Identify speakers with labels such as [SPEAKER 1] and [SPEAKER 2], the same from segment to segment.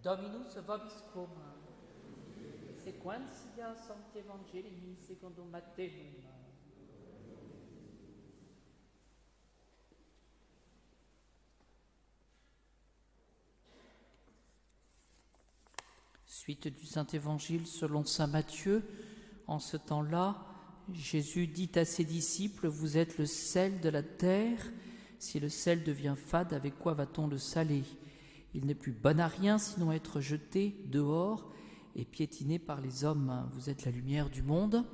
[SPEAKER 1] Dominus vobiscum, sequentia Sancti Evangelii secundum Matteum. Suite du Saint-Évangile selon saint Matthieu. En ce temps-là, Jésus dit à ses disciples « Vous êtes le sel de la terre. Si le sel devient fade, avec quoi va-t-on le saler ? Il n'est plus bon à rien, sinon à être jeté dehors et piétiné par les hommes. Vous êtes la lumière du monde.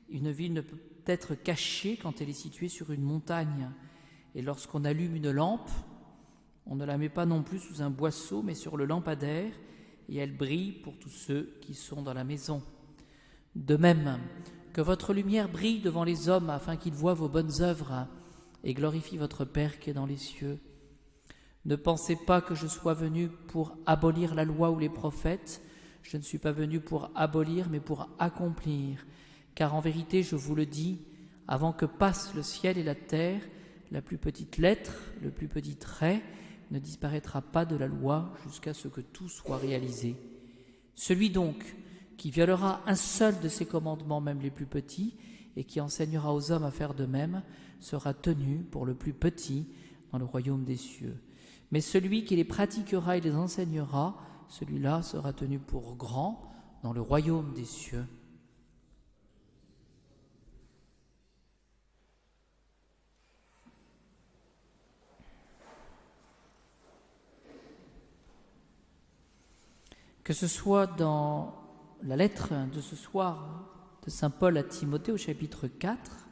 [SPEAKER 1] Une ville ne peut être cachée quand elle est située sur une montagne. Et lorsqu'on allume une lampe, on ne la met pas non plus sous un boisseau, mais sur le lampadaire, et elle brille pour tous ceux qui sont dans la maison. De même, que votre lumière brille devant les hommes, afin qu'ils voient vos bonnes œuvres et glorifient votre Père qui est dans les cieux. Ne pensez pas que je sois venu pour abolir la loi ou les prophètes. Je ne suis pas venu pour abolir, mais pour accomplir. Car en vérité, je vous le dis, avant que passent le ciel et la terre, la plus petite lettre, le plus petit trait, ne disparaîtra pas de la loi jusqu'à ce que tout soit réalisé. Celui donc qui violera un seul de ces commandements, même les plus petits, et qui enseignera aux hommes à faire de même, sera tenu pour le plus petit dans le royaume des cieux. Mais celui qui les pratiquera et les enseignera, celui-là sera tenu pour grand dans le royaume des cieux. Que ce soit dans la lettre de ce soir de saint Paul à Timothée au chapitre 4,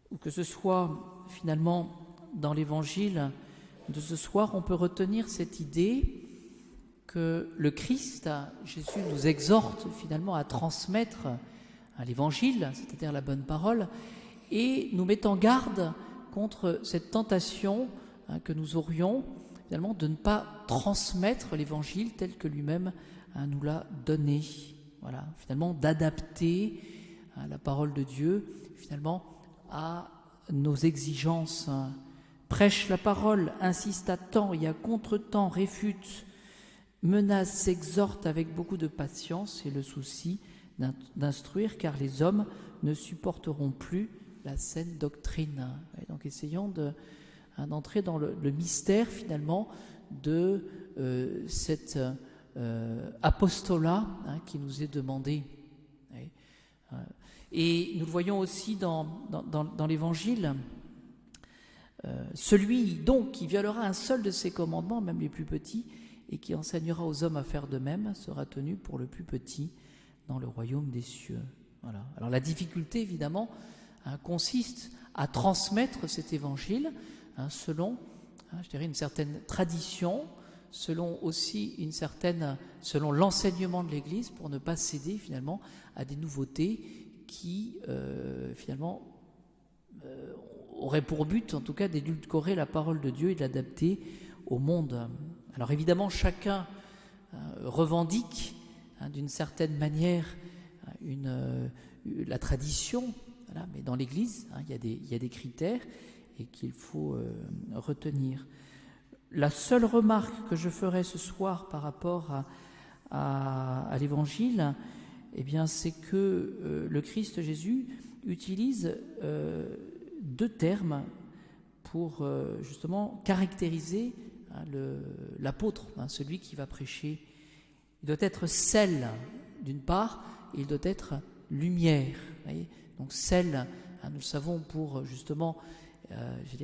[SPEAKER 1] ou que ce soit finalement dans l'évangile de ce soir, on peut retenir cette idée que le Christ, Jésus, nous exhorte finalement à transmettre l'évangile, c'est-à-dire la bonne parole, et nous met en garde contre cette tentation que nous aurions finalement de ne pas transmettre l'évangile tel que lui-même nous l'a donné. Voilà, finalement d'adapter la parole de Dieu finalement à nos exigences. Prêche la parole, insiste à temps et à contre-temps, réfute, menace, exhorte avec beaucoup de patience et le souci d'instruire, car les hommes ne supporteront plus la saine doctrine. Et donc essayons d'entrer dans le mystère finalement de cet apostolat qui nous est demandé. Et nous le voyons aussi dans l'Évangile. Celui donc qui violera un seul de ces commandements, même les plus petits, et qui enseignera aux hommes à faire de même, sera tenu pour le plus petit dans le royaume des cieux. Voilà. Alors la difficulté, évidemment, consiste à transmettre cet évangile selon, je dirais, une certaine tradition, selon l'enseignement de l'Église, pour ne pas céder finalement à des nouveautés qui finalement auraient pour but, en tout cas, d'édulcorer la parole de Dieu et de l'adapter au monde. Alors évidemment, chacun revendique d'une certaine manière la tradition, voilà, mais dans l'Église, il y a des critères et qu'il faut retenir. La seule remarque que je ferai ce soir par rapport à l'Évangile, eh bien, c'est que le Christ Jésus utilise deux termes pour justement caractériser l'apôtre, celui qui va prêcher. Il doit être sel d'une part, et il doit être lumière. Voyez, donc sel, nous le savons, pour justement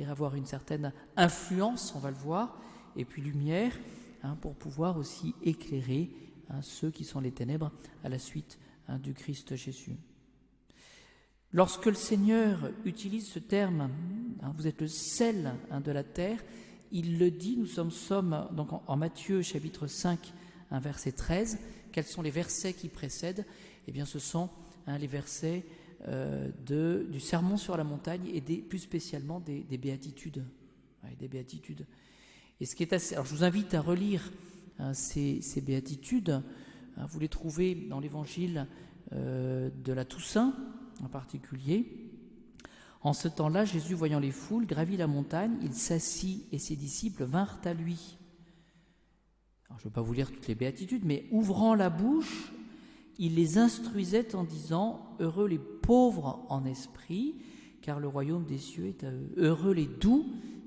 [SPEAKER 1] avoir une certaine influence, on va le voir, et puis lumière, pour pouvoir aussi éclairer ceux qui sont les ténèbres à la suite du Christ Jésus. Lorsque le Seigneur utilise ce terme, vous êtes le sel de la terre, il le dit, nous sommes donc en Matthieu chapitre 5, verset 13. Quels sont les versets qui précèdent ? Eh bien, ce sont les versets du Sermon sur la montagne et plus spécialement des béatitudes. Des béatitudes. Et ce qui est assez... Alors, je vous invite à relire ces béatitudes. Vous les trouvez dans l'évangile de la Toussaint en particulier. En ce temps-là, Jésus, voyant les foules, gravit la montagne, il s'assit et ses disciples vinrent à lui. Alors, je ne vais pas vous lire toutes les béatitudes, mais ouvrant la bouche, il les instruisait en disant « Heureux les pauvres en esprit, car le royaume des cieux est à eux. Heureux les doux,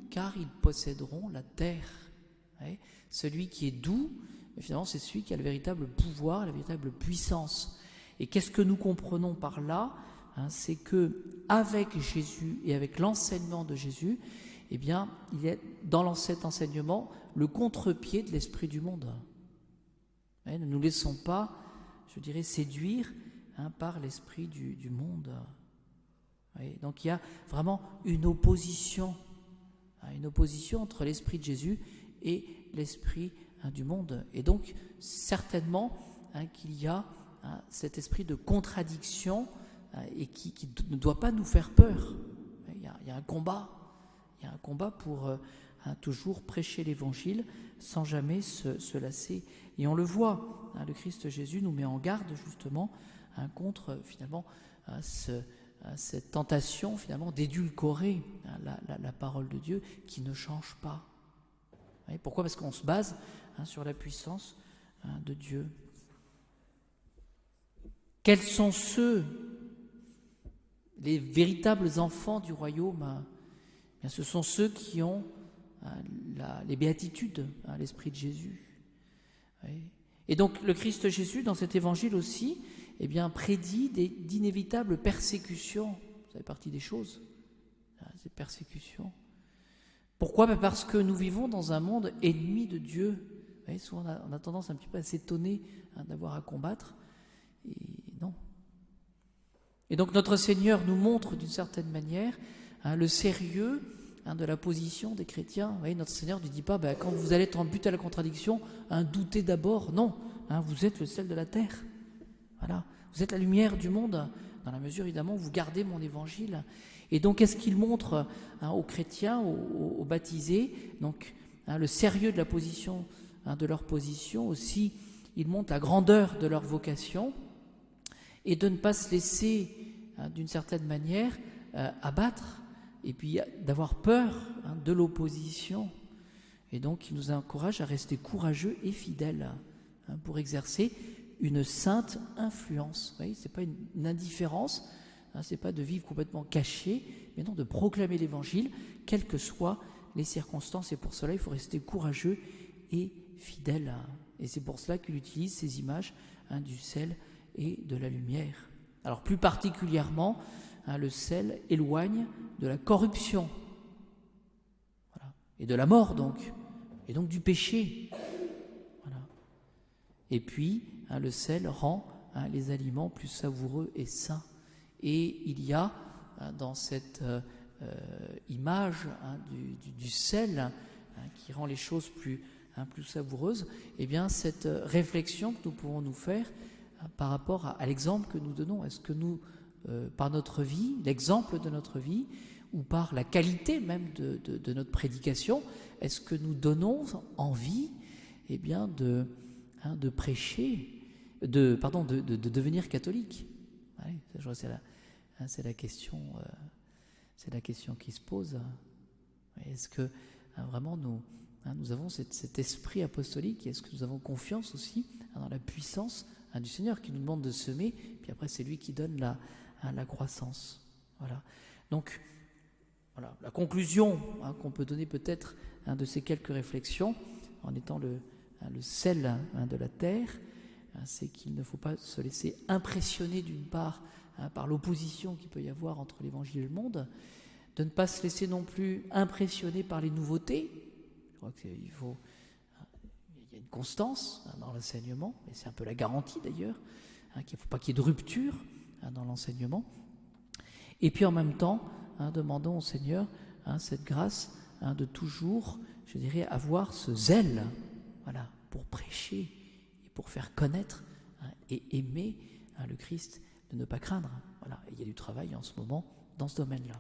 [SPEAKER 1] car ils posséderont la terre. » Celui qui est doux, finalement, c'est celui qui a le véritable pouvoir, la véritable puissance. Et qu'est-ce que nous comprenons par là ? C'est que avec Jésus et avec l'enseignement de Jésus, eh bien, il y a dans cet enseignement le contre-pied de l'esprit du monde. Ne nous laissons pas, je dirais, séduire par l'esprit du monde. Donc il y a vraiment une opposition entre l'esprit de Jésus et l'esprit du monde. Et donc certainement qu'il y a cet esprit de contradiction et qui ne doit pas nous faire peur. Il y a un combat pour toujours prêcher l'évangile sans jamais se lasser. Et on le voit, le Christ Jésus nous met en garde justement contre finalement cette tentation finalement d'édulcorer la parole de Dieu qui ne change pas. Pourquoi ? Parce qu'on se base sur la puissance de Dieu. Quels sont les véritables enfants du royaume ? Bien, ce sont ceux qui ont les béatitudes, l'esprit de Jésus. Et donc le Christ Jésus, dans cet évangile aussi, eh bien, prédit d'inévitables persécutions. Ça fait partie des choses, ces persécutions. Pourquoi ? Parce que nous vivons dans un monde ennemi de Dieu. Souvent on a tendance un petit peu à s'étonner d'avoir à combattre. Et non. Et donc notre Seigneur nous montre d'une certaine manière le sérieux de la position des chrétiens. Notre Seigneur ne dit pas quand vous allez être en but à la contradiction, doutez d'abord. Non, vous êtes le sel de la terre. Voilà. Vous êtes la lumière du monde, dans la mesure évidemment où vous gardez mon évangile. Et donc qu'est-ce qu'il montre aux chrétiens, aux baptisés ? Donc le sérieux de la position, de leur position aussi. Il montre la grandeur de leur vocation et de ne pas se laisser d'une certaine manière abattre et puis d'avoir peur de l'opposition. Et donc il nous encourage à rester courageux et fidèles pour exercer une sainte influence. Ce n'est pas une indifférence, ce n'est pas de vivre complètement caché, mais non, de proclamer l'évangile, quelles que soient les circonstances. Et pour cela, il faut rester courageux et fidèle. Et c'est pour cela qu'il utilise ces images du sel et de la lumière. Alors plus particulièrement, le sel éloigne de la corruption, voilà, et de la mort donc, et donc du péché. Voilà. Et puis, le sel rend les aliments plus savoureux et sains. Et il y a dans cette image du sel qui rend les choses plus savoureuses, eh bien cette réflexion que nous pouvons nous faire par rapport à l'exemple que nous donnons. Est-ce que nous, par notre vie, l'exemple de notre vie, ou par la qualité même de notre prédication, est-ce que nous donnons envie de prêcher, de devenir catholique ? C'est la question qui se pose. Est-ce que vraiment nous avons cet esprit apostolique ? Est-ce que nous avons confiance aussi dans la puissance du Seigneur qui nous demande de semer, puis après c'est lui qui donne la croissance. Voilà. Donc, voilà, la conclusion qu'on peut donner peut-être de ces quelques réflexions, en étant le sel de la terre, c'est qu'il ne faut pas se laisser impressionner d'une part par l'opposition qu'il peut y avoir entre l'Évangile et le monde, de ne pas se laisser non plus impressionner par les nouveautés. Je crois qu'il y a une constance dans l'enseignement, et c'est un peu la garantie d'ailleurs, qu'il ne faut pas qu'il y ait de rupture dans l'enseignement. Et puis en même temps, demandons au Seigneur cette grâce de toujours, je dirais, avoir ce zèle, voilà, pour prêcher et pour faire connaître et aimer le Christ, de ne pas craindre. Voilà. Et il y a du travail en ce moment dans ce domaine-là.